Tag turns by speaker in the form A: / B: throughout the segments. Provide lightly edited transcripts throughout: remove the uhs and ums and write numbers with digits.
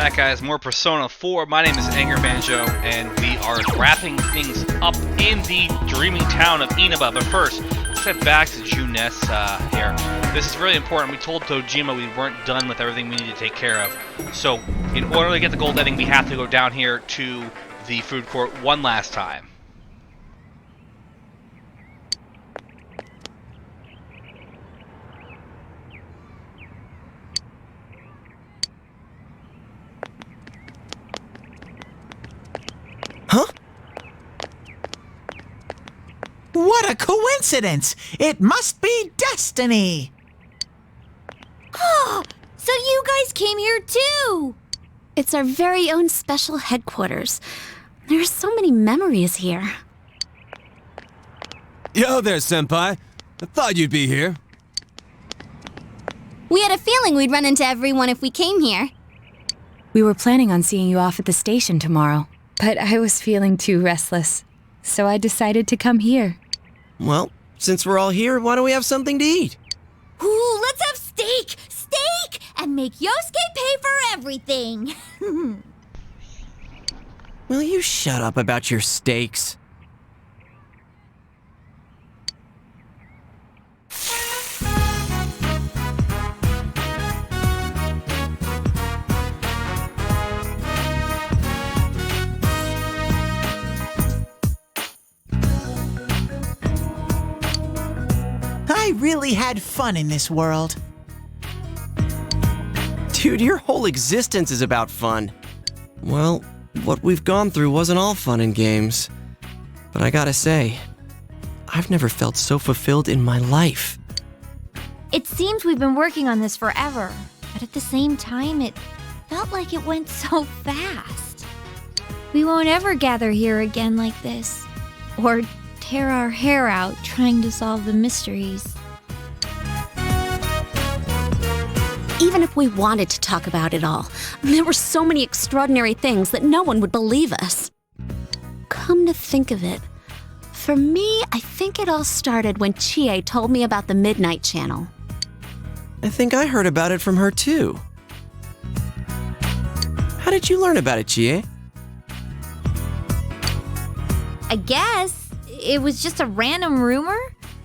A: back, guys. More Persona 4. My name is Anger Banjo, and we are wrapping things up in the dreaming town of Inaba. But first, let's head back to Junes here. This is really important. We told Tojima we weren't done with everything we need to take care of. So, in order to get the gold ending, we have to go down here to the food court one last time.
B: Huh? What a coincidence! It must be destiny!
C: Oh, so you guys came here too!
D: It's our very own special headquarters. There are so many memories here.
E: Yo there, Senpai. I thought you'd be here.
C: We had a feeling we'd run into everyone if we came here.
F: We were planning on seeing you off at the station tomorrow, but I was feeling too restless, so I decided to come here.
G: Well, since we're all here, why don't we have something to eat?
C: Ooh, let's have steak! Steak! And make Yosuke pay for everything!
G: Will you shut up about your steaks?
B: I really had fun in this world.
G: Dude, your whole existence is about fun. Well, what we've gone through wasn't all fun and games. But I gotta say, I've never felt so fulfilled in my life.
C: It seems we've been working on this forever, but at the same time, it felt like it went so fast. We won't ever gather here again like this, or tear our hair out trying to solve the mysteries.
D: Even if we wanted to talk about it all, there were so many extraordinary things that no one would believe us. Come to think of it, for me, I think it all started when Chie told me about the Midnight Channel.
G: I think I heard about it from her too. How did you learn about it, Chie?
C: I guess it was just a random rumor.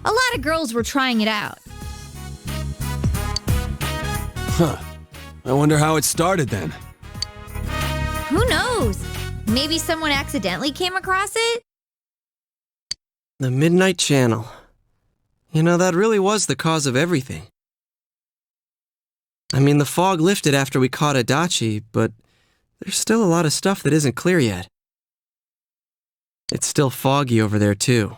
C: A lot of girls were trying it out.
E: Huh. I wonder how it started then.
C: Who knows? Maybe someone accidentally came across it?
G: The Midnight Channel. You know, that really was the cause of everything. I mean, the fog lifted after we caught Adachi, but there's still a lot of stuff that isn't clear yet. It's still foggy over there, too.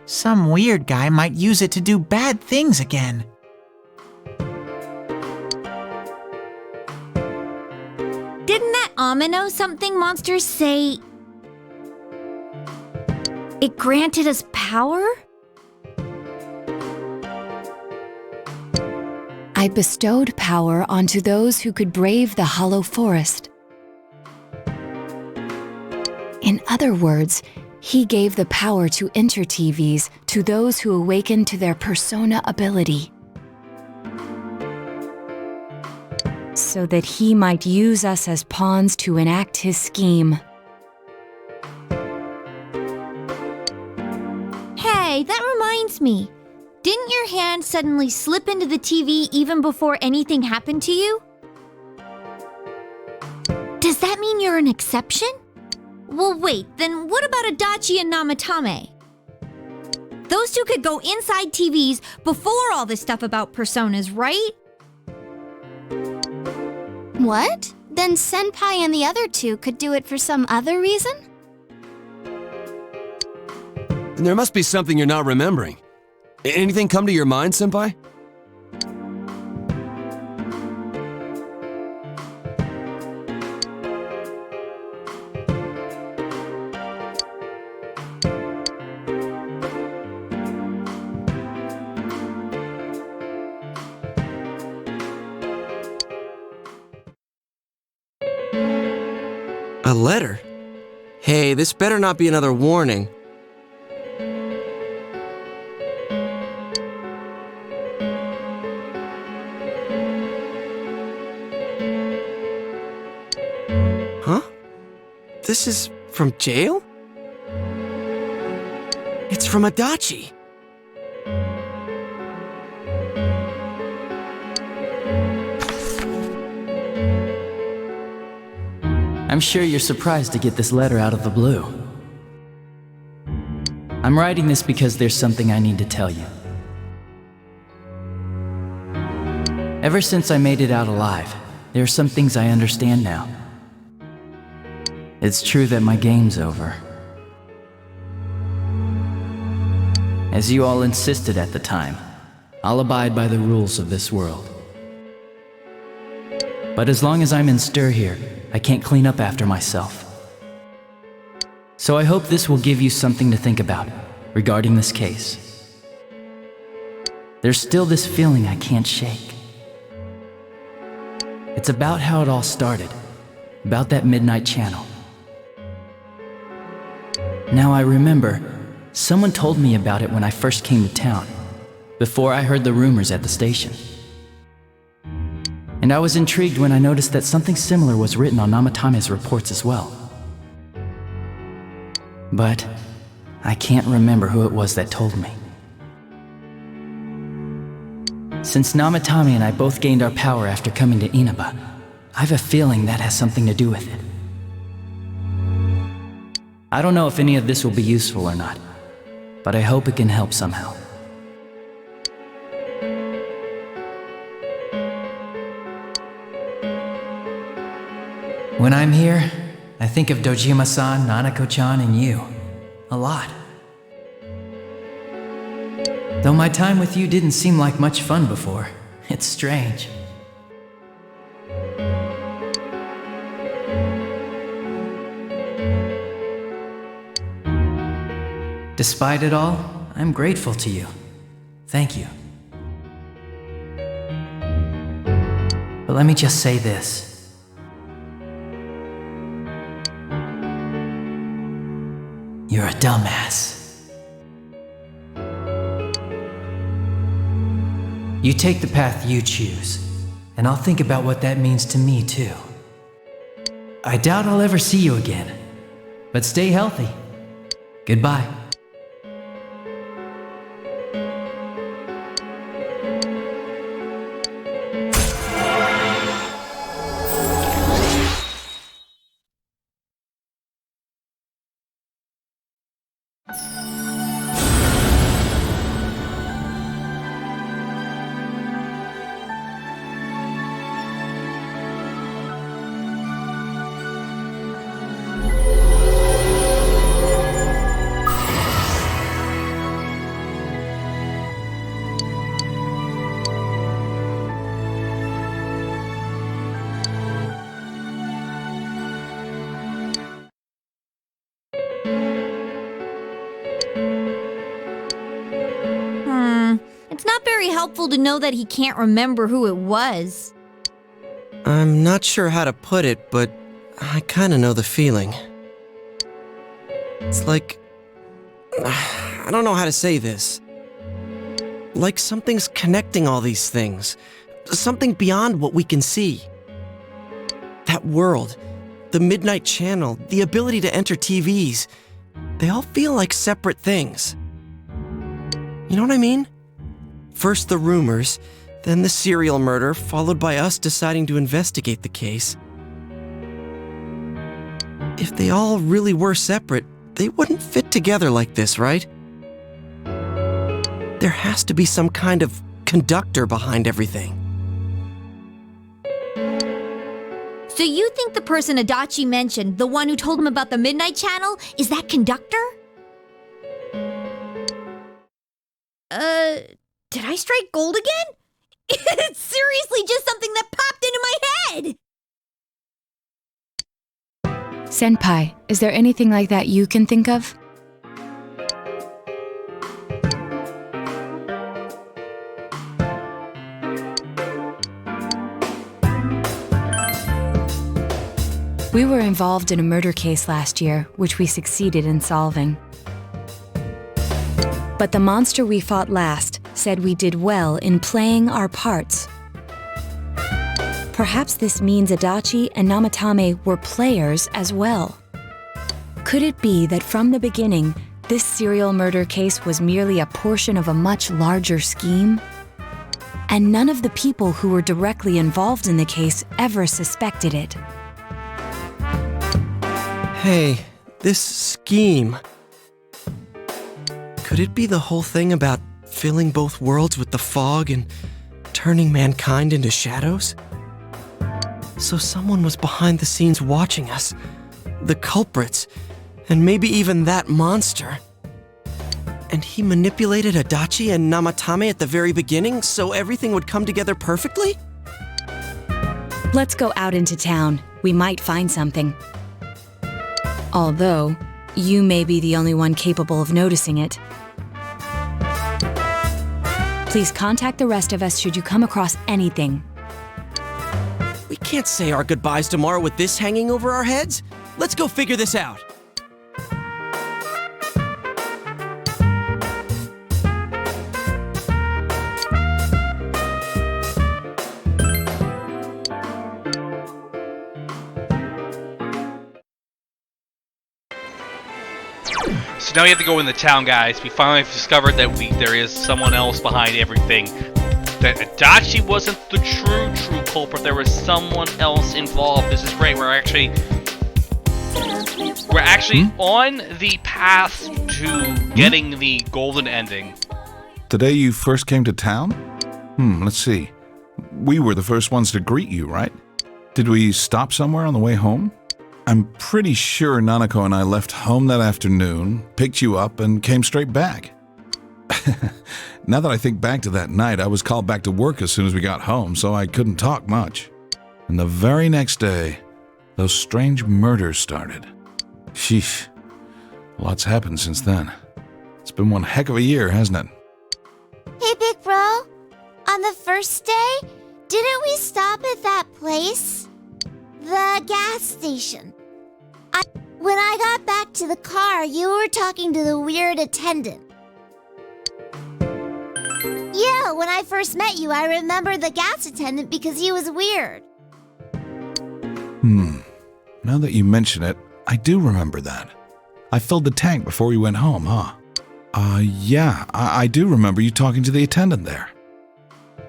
B: Some weird guy might use it to do bad things again.
C: Didn't that Amino something monsters say it granted us power?
F: I bestowed power onto those who could brave the hollow forest. In other words, he gave the power to inter-TVs to those who awakened to their persona ability, so that he might use us as pawns to enact his scheme.
C: Hey, that reminds me. Didn't your hand suddenly slip into the TV even before anything happened to you? Does that mean you're an exception? Well, wait, then what about Adachi and Namatame? Those two could go inside TVs before all this stuff about personas, right?
D: What? Then Senpai and the other two could do it for some other reason?
E: There must be something you're not remembering. Anything come to your mind, Senpai?
G: A letter? Hey, this better not be another warning. This is from jail? It's from Adachi.
H: I'm sure you're surprised to get this letter out of the blue. I'm writing this because there's something I need to tell you. Ever since I made it out alive, there are some things I understand now. It's true that my game's over. As you all insisted at the time, I'll abide by the rules of this world. But as long as I'm in stir here, I can't clean up after myself. So I hope this will give you something to think about regarding this case. There's still this feeling I can't shake. It's about how it all started, about that midnight channel. Now I remember, someone told me about it when I first came to town, before I heard the rumors at the station. And I was intrigued when I noticed that something similar was written on Namatame's reports as well. But I can't remember who it was that told me. Since Namatame and I both gained our power after coming to Inaba, I have a feeling that has something to do with it. I don't know if any of this will be useful or not, but I hope it can help somehow. When I'm here, I think of Dojima-san, Nanako-chan, and you. A lot. Though my time with you didn't seem like much fun before, it's strange. Despite it all, I'm grateful to you. Thank you. But let me just say this. You're a dumbass. You take the path you choose, and I'll think about what that means to me too. I doubt I'll ever see you again, but stay healthy. Goodbye.
C: It's not very helpful to know that he can't remember who it was.
G: I'm not sure how to put it, but I kinda know the feeling. It's like... I don't know how to say this. Like something's connecting all these things. Something beyond what we can see. That world, the Midnight Channel, the ability to enter TVs, they all feel like separate things. You know what I mean? First the rumors, then the serial murder, followed by us deciding to investigate the case. If they all really were separate, they wouldn't fit together like this, right? There has to be some kind of conductor behind everything.
C: So you think the person Adachi mentioned, the one who told him about the Midnight Channel, is that conductor? Did I strike gold again? It's seriously just something that popped into my head!
F: Senpai, is there anything like that you can think of? We were involved in a murder case last year, which we succeeded in solving. But the monster we fought last said we did well in playing our parts. Perhaps this means Adachi and Namatame were players as well. Could it be that from the beginning, this serial murder case was merely a portion of a much larger scheme? And none of the people who were directly involved in the case ever suspected it.
G: Hey, this scheme. Could it be the whole thing about filling both worlds with the fog and turning mankind into shadows? So someone was behind the scenes watching us, the culprits, and maybe even that monster. And he manipulated Adachi and Namatame at the very beginning so everything would come together perfectly?
F: Let's go out into town. We might find something. Although, you may be the only one capable of noticing it. Please contact the rest of us should you come across anything.
G: We can't say our goodbyes tomorrow with this hanging over our heads. Let's go figure this out.
A: So now we have to go in the town, guys. We finally discovered that there is someone else behind everything. That Adachi wasn't the true culprit. There was someone else involved. This is great. We're actually on the path to getting the golden ending.
I: The day you first came to town? Let's see. We were the first ones to greet you, right? Did we stop somewhere on the way home? I'm pretty sure Nanako and I left home that afternoon, picked you up, and came straight back. Now that I think back to that night, I was called back to work as soon as we got home, so I couldn't talk much. And the very next day, those strange murders started. Sheesh. Lots happened since then. It's been one heck of a year, hasn't it?
C: Hey, big bro. On the first day, didn't we stop at that place? The gas station. When I got back to the car, you were talking to the weird attendant. Yeah, when I first met you, I remember the gas attendant because he was weird.
I: Now that you mention it, I do remember that. I filled the tank before we went home, huh? Yeah, I do remember you talking to the attendant there.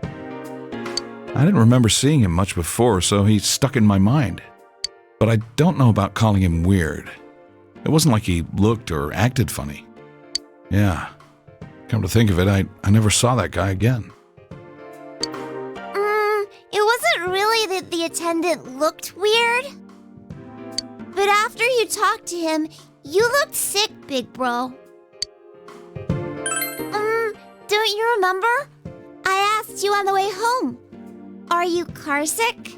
I: I didn't remember seeing him much before, so he stuck in my mind. But I don't know about calling him weird. It wasn't like he looked or acted funny. Yeah, come to think of it, I never saw that guy again.
C: It wasn't really that the attendant looked weird. But after you talked to him, you looked sick, big bro. Don't you remember? I asked you on the way home. Are you car sick?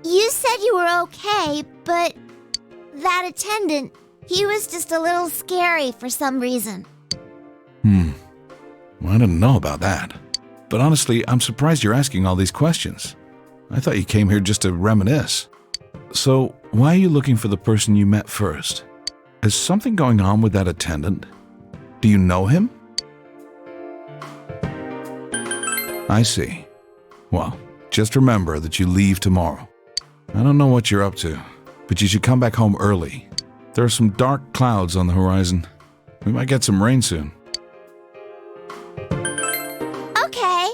C: You said you were okay, but that attendant, he was just a little scary for some reason.
I: Well, I didn't know about that. But honestly, I'm surprised you're asking all these questions. I thought you came here just to reminisce. So, why are you looking for the person you met first? Is something going on with that attendant? Do you know him? I see. Well, just remember that you leave tomorrow. I don't know what you're up to, but you should come back home early. There are some dark clouds on the horizon. We might get some rain soon.
C: Okay.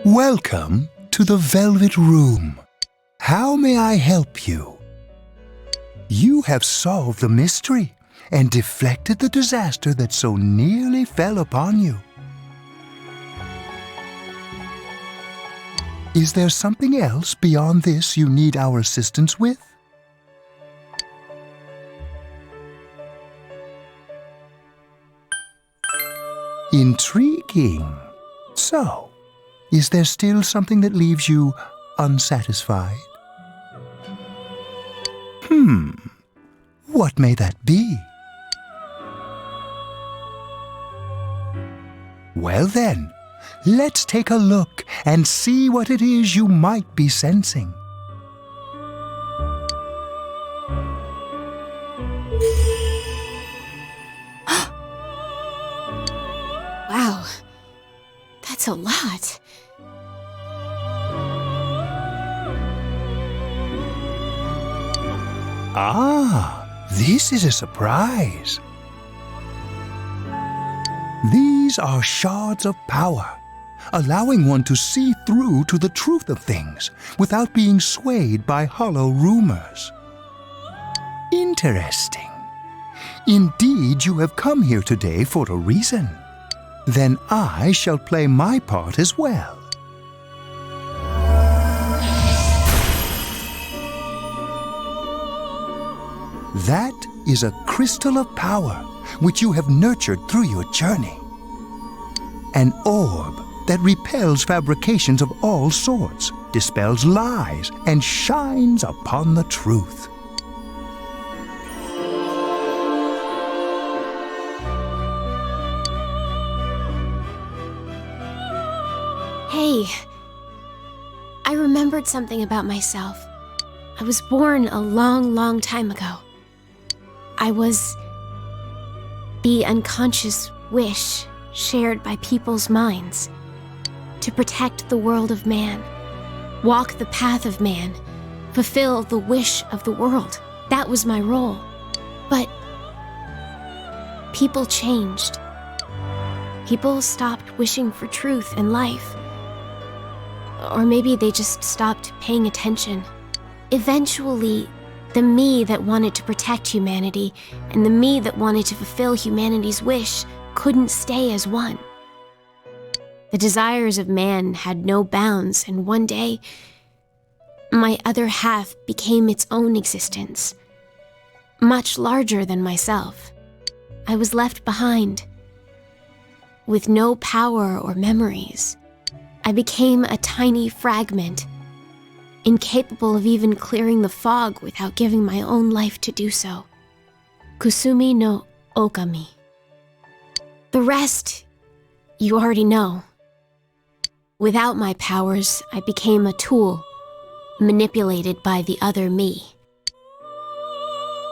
J: Welcome to the Velvet Room. How may I help you? You have solved the mystery and deflected the disaster that so nearly fell upon you. Is there something else beyond this you need our assistance with? Intriguing. So, is there still something that leaves you unsatisfied? What may that be? Well then, let's take a look and see what it is you might be sensing.
K: Wow, that's a lot.
J: Ah, this is a surprise. These are shards of power, allowing one to see through to the truth of things without being swayed by hollow rumors. Interesting. Indeed, you have come here today for a reason. Then I shall play my part as well. That is a crystal of power which you have nurtured through your journey. An orb that repels fabrications of all sorts, dispels lies, and shines upon the truth.
K: Hey, I remembered something about myself. I was born a long, long time ago. I was the unconscious wish shared by people's minds to protect the world of man, walk the path of man, fulfill the wish of the world. That was my role. But people changed. People stopped wishing for truth in life. Or maybe they just stopped paying attention. Eventually, the me that wanted to protect humanity and the me that wanted to fulfill humanity's wish couldn't stay as one. The desires of man had no bounds, and one day, my other half became its own existence, much larger than myself. I was left behind, with no power or memories. I became a tiny fragment, incapable of even clearing the fog without giving my own life to do so. Kusumi no Okami. The rest, you already know. Without my powers, I became a tool, manipulated by the other me.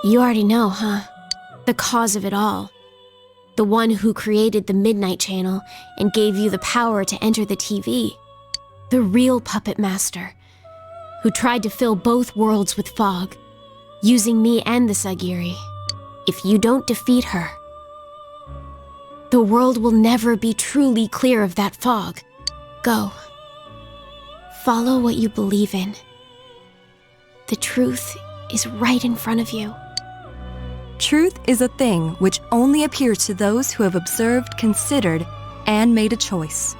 K: You already know, huh? The cause of it all. The one who created the Midnight Channel and gave you the power to enter the TV. The real puppet master, who tried to fill both worlds with fog, using me and the Sagiri. If you don't defeat her, the world will never be truly clear of that fog. Go. Follow what you believe in. The truth is right in front of you.
F: Truth is a thing which only appears to those who have observed, considered, and made a choice.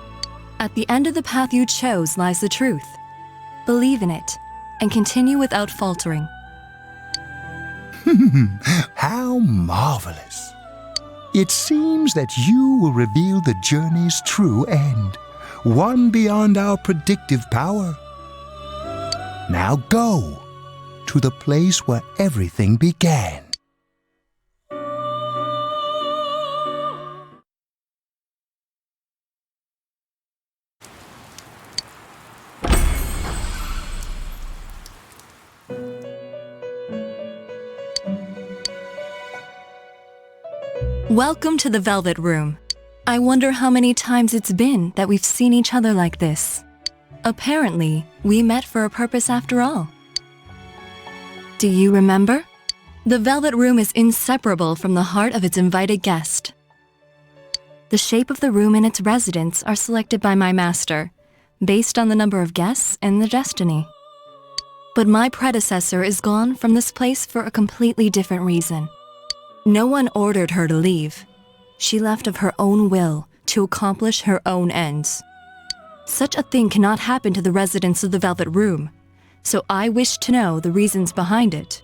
F: At the end of the path you chose lies the truth. Believe in it, and continue without faltering.
J: How marvelous. It seems that you will reveal the journey's true end, one beyond our predictive power. Now go to the place where everything began.
F: Welcome to the Velvet Room. I wonder how many times it's been that we've seen each other like this. Apparently, we met for a purpose after all. Do you remember? The Velvet Room is inseparable from the heart of its invited guest. The shape of the room and its residents are selected by my master, based on the number of guests and the destiny. But my predecessor is gone from this place for a completely different reason. No one ordered her to leave. She left of her own will to accomplish her own ends. Such a thing cannot happen to the residents of the Velvet Room, so I wish to know the reasons behind it.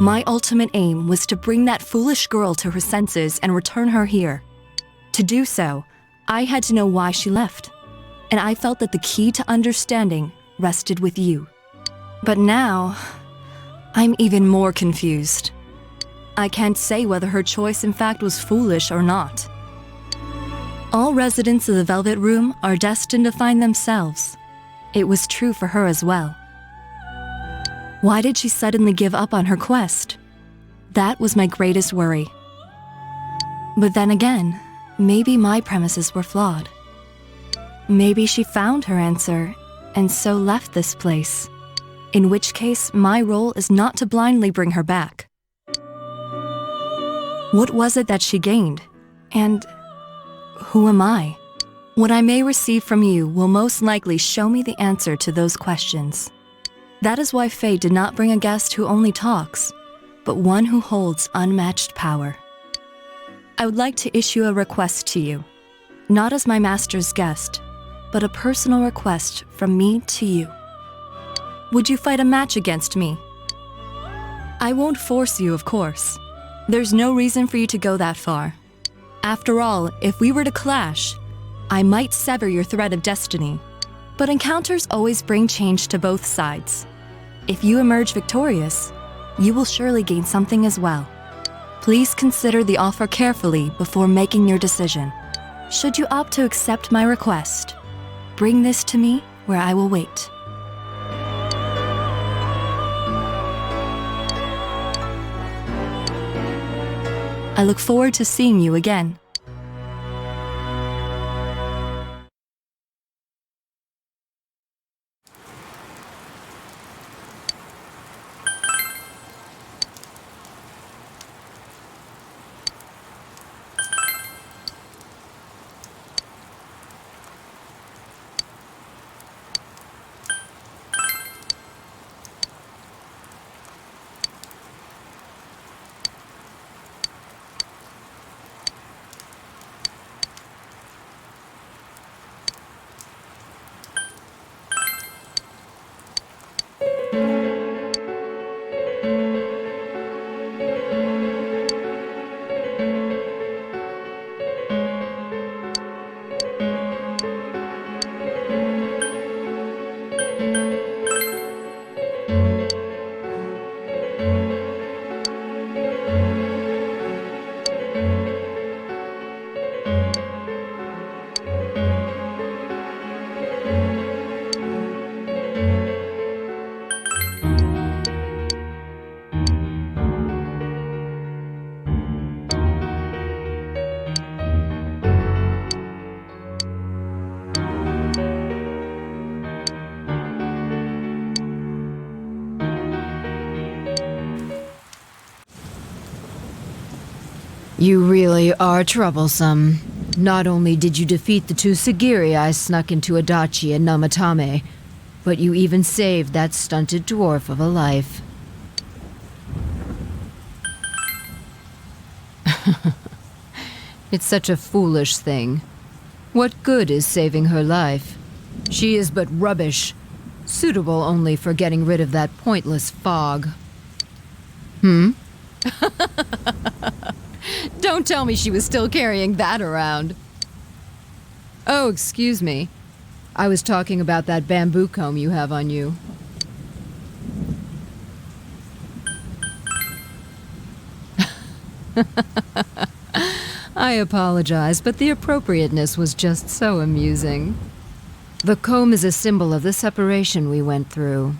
F: My ultimate aim was to bring that foolish girl to her senses and return her here. To do so, I had to know why she left, and I felt that the key to understanding rested with you. But now, I'm even more confused. I can't say whether her choice in fact was foolish or not. All residents of the Velvet Room are destined to find themselves. It was true for her as well. Why did she suddenly give up on her quest? That was my greatest worry. But then again, maybe my premises were flawed. Maybe she found her answer and so left this place, in which case my role is not to blindly bring her back. What was it that she gained? And who am I? What I may receive from you will most likely show me the answer to those questions. That is why fate did not bring a guest who only talks, but one who holds unmatched power. I would like to issue a request to you, not as my master's guest, but a personal request from me to you. Would you fight a match against me? I won't force you, of course. There's no reason for you to go that far. After all, if we were to clash, I might sever your thread of destiny. But encounters always bring change to both sides. If you emerge victorious, you will surely gain something as well. Please consider the offer carefully before making your decision. Should you opt to accept my request, bring this to me where I will wait. I look forward to seeing you again.
L: You really are troublesome. Not only did you defeat the two Sagiri I snuck into Adachi and Namatame, but you even saved that stunted dwarf of a life. It's such a foolish thing. What good is saving her life? She is but rubbish, suitable only for getting rid of that pointless fog. Don't tell me she was still carrying that around. Oh, excuse me. I was talking about that bamboo comb you have on you. I apologize, but the appropriateness was just so amusing. The comb is a symbol of the separation we went through.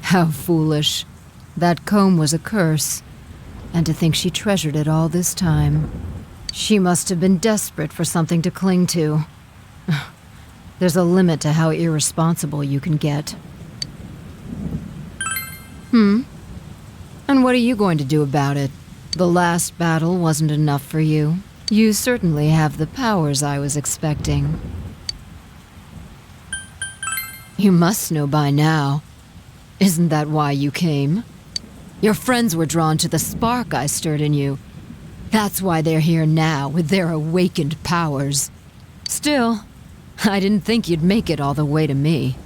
L: How foolish. That comb was a curse. And to think she treasured it all this time. She must have been desperate for something to cling to. There's a limit to how irresponsible you can get. And what are you going to do about it? The last battle wasn't enough for you. You certainly have the powers I was expecting. You must know by now. Isn't that why you came? Your friends were drawn to the spark I stirred in you. That's why they're here now, with their awakened powers. Still, I didn't think you'd make it all the way to me.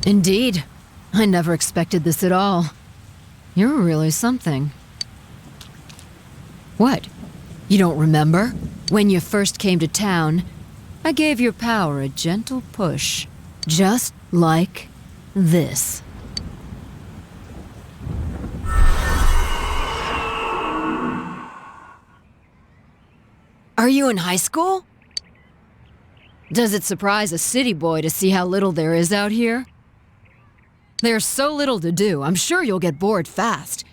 L: Indeed, I never expected this at all. You're really something. What? You don't remember? When you first came to town, I I gave your power a gentle push, just like this. Are you in high school? Does it surprise a city boy to see how little there is out here? There's so little to do, I'm sure you'll get bored fast.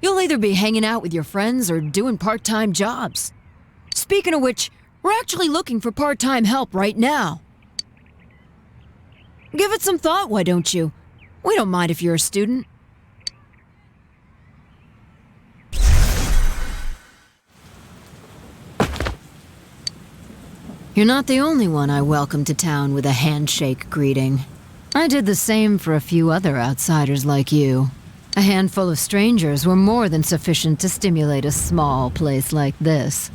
L: You'll either be hanging out with your friends or doing part-time jobs. Speaking of which, we're actually looking for part-time help right now. Give it some thought, why don't you? We don't mind if you're a student. You're not the only one I welcomed to town with a handshake greeting. I did the same for a few other outsiders like you. A handful of strangers were more than sufficient to stimulate a small place like this.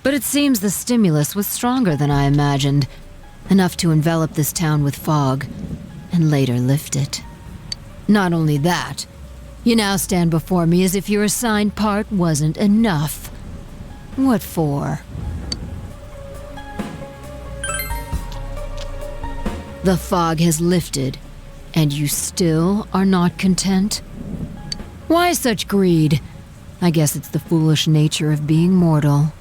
L: But it seems the stimulus was stronger than I imagined, enough to envelop this town with fog, and later lift it. Not only that, you now stand before me as if your assigned part wasn't enough. What for? The fog has lifted, and you still are not content? Why such greed? I guess it's the foolish nature of being mortal.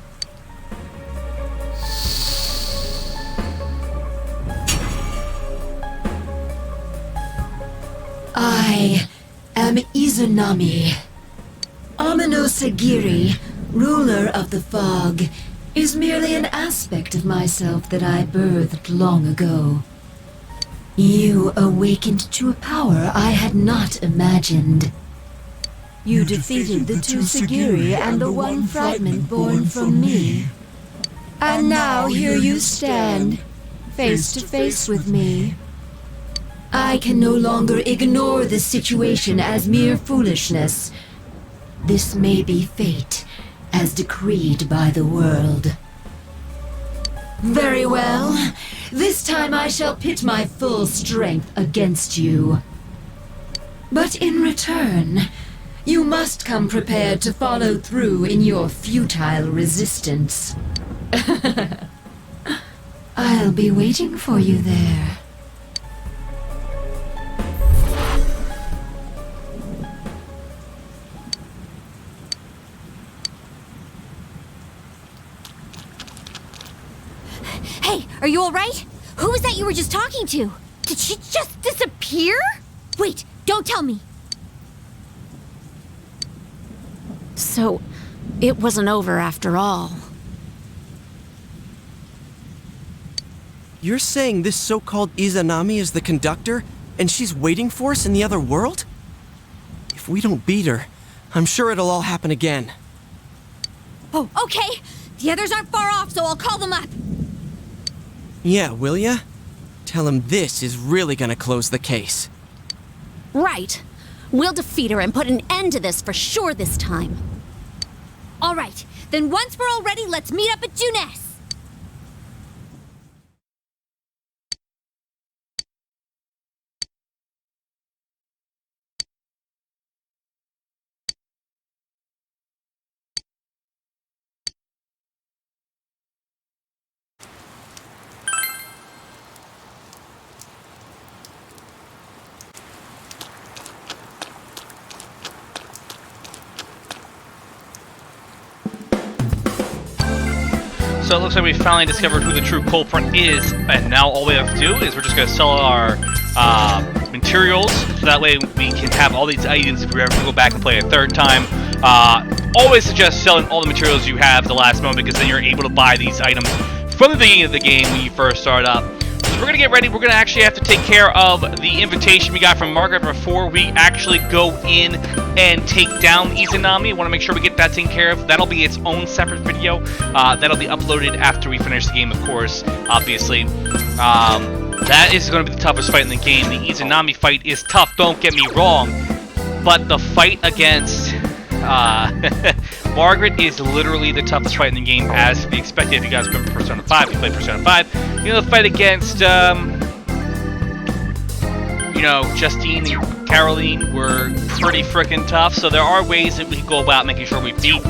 F: I am Izanami. Amino Sagiri, ruler of the fog, is merely an aspect of myself that I birthed long ago. You awakened to a power I had not imagined. You defeated the two Sagiri and the one fragment born from me. And now here you stand, face to face with me. I can no longer ignore this situation as mere foolishness. This may be fate, as decreed by the world. Very well. This time I shall pit my full strength against you. But in return, you must come prepared to follow through in your futile resistance. I'll be waiting for you there.
C: Hey, are you alright? Who was that you were just talking to? Did she just disappear? Wait, don't tell me.
D: So, it wasn't over after all.
G: You're saying this so-called Izanami is the conductor, and she's waiting for us in the other world? If we don't beat her, I'm sure it'll all happen again.
C: Oh, okay. The others aren't far off, so I'll call them up.
G: Yeah, will ya? Tell him this is really gonna close the case.
D: Right. We'll defeat her and put an end to this for sure this time.
C: Alright, then once we're all ready, let's meet up at Juness.
A: So it looks like we finally discovered who the true culprit is, and now all we have to do is we're just going to sell our materials, so that way we can have all these items if we ever go back and play a third time. Always suggest selling all the materials you have at the last moment, because then you're able to buy these items from the beginning of the game when you first start up. So we're going to get ready. We're going to actually have to take care of the invitation we got from Margaret before we actually go in and take down Izanami. I want to make sure we get that taken care of. That'll be its own separate video. That'll be uploaded after we finish the game, of course, obviously. That is going to be the toughest fight in the game. The Izanami fight is tough, don't get me wrong. But the fight against Margaret is literally the toughest fight in the game, as to be expected. If you guys remember Persona 5, you played Persona 5. You know, the fight against Justine and Caroline were pretty freaking tough, so there are ways that we can go about making sure we beat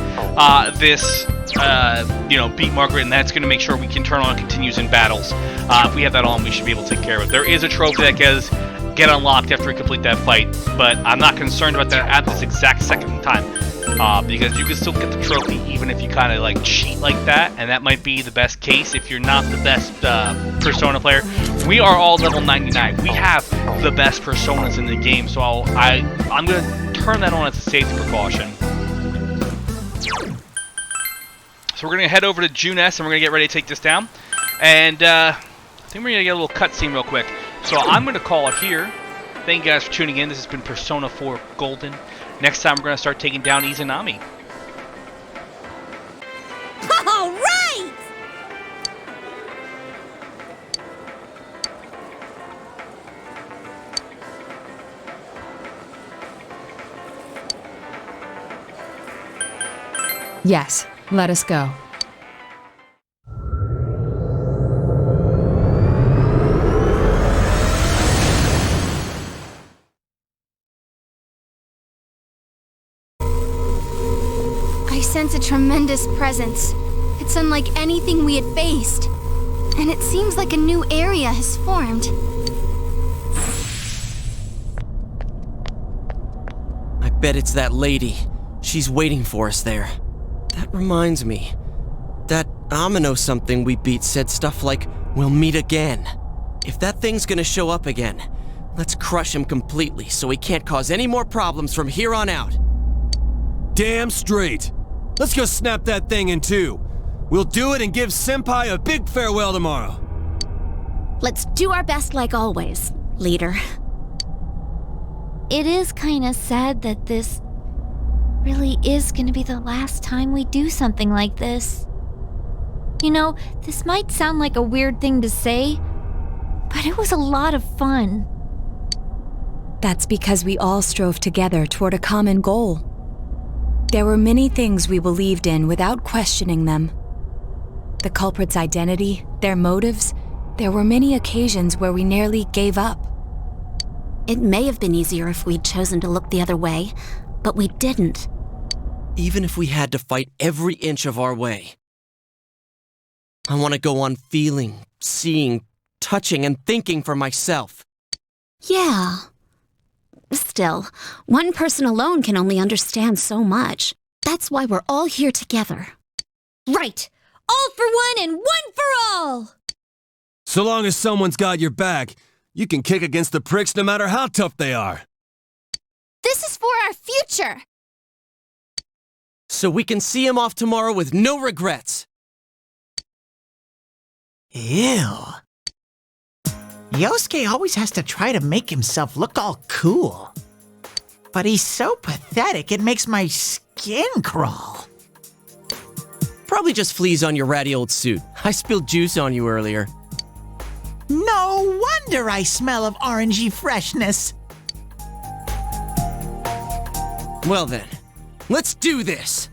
A: beat Margaret, and that's going to make sure we can turn on continues in battles. If we have that on, we should be able to take care of it. There is a trophy that get unlocked after we complete that fight, but I'm not concerned about that at this exact second in time, because you can still get the trophy even if you kind of like cheat like that, and that might be the best case if you're not the best Persona player. We are all level 99. We have the best Personas in the game, so I'm going to turn that on as a safety precaution. So we're going to head over to Junes, and we're going to get ready to take this down. And I think we're going to get a little cutscene real quick. So I'm going to call it here. Thank you guys for tuning in. This has been Persona 4 Golden. Next time we're going to start taking down Izanami.
D: All right!
F: Yes, let us go.
K: I sense a tremendous presence. It's unlike anything we had faced. And it seems like a new area has formed.
G: I bet it's that lady. She's waiting for us there. That reminds me. That Amino something we beat said stuff like, "We'll meet again." If that thing's gonna show up again, let's crush him completely so he can't cause any more problems from here on out.
E: Damn straight. Let's go snap that thing in two. We'll do it and give Senpai a big farewell tomorrow.
D: Let's do our best like always, leader.
C: It is kind of sad that this really is going to be the last time we do something like this. You know, this might sound like a weird thing to say, but it was a lot of fun.
F: That's because we all strove together toward a common goal. There were many things we believed in without questioning them. The culprit's identity, their motives, there were many occasions where we nearly gave up.
D: It may have been easier if we'd chosen to look the other way, but we didn't.
G: Even if we had to fight every inch of our way. I want to go on feeling, seeing, touching, and thinking for myself.
D: Yeah. Still, one person alone can only understand so much. That's why we're all here together.
C: Right! All for one and one for all!
E: So long as someone's got your back, you can kick against the pricks no matter how tough they are.
K: This is for our future!
G: So we can see him off tomorrow with no regrets.
B: Ew. Yosuke always has to try to make himself look all cool. But he's so pathetic, it makes my skin crawl.
G: Probably just fleas on your ratty old suit. I spilled juice on you earlier.
B: No wonder I smell of orangey freshness.
G: Well then, let's do this!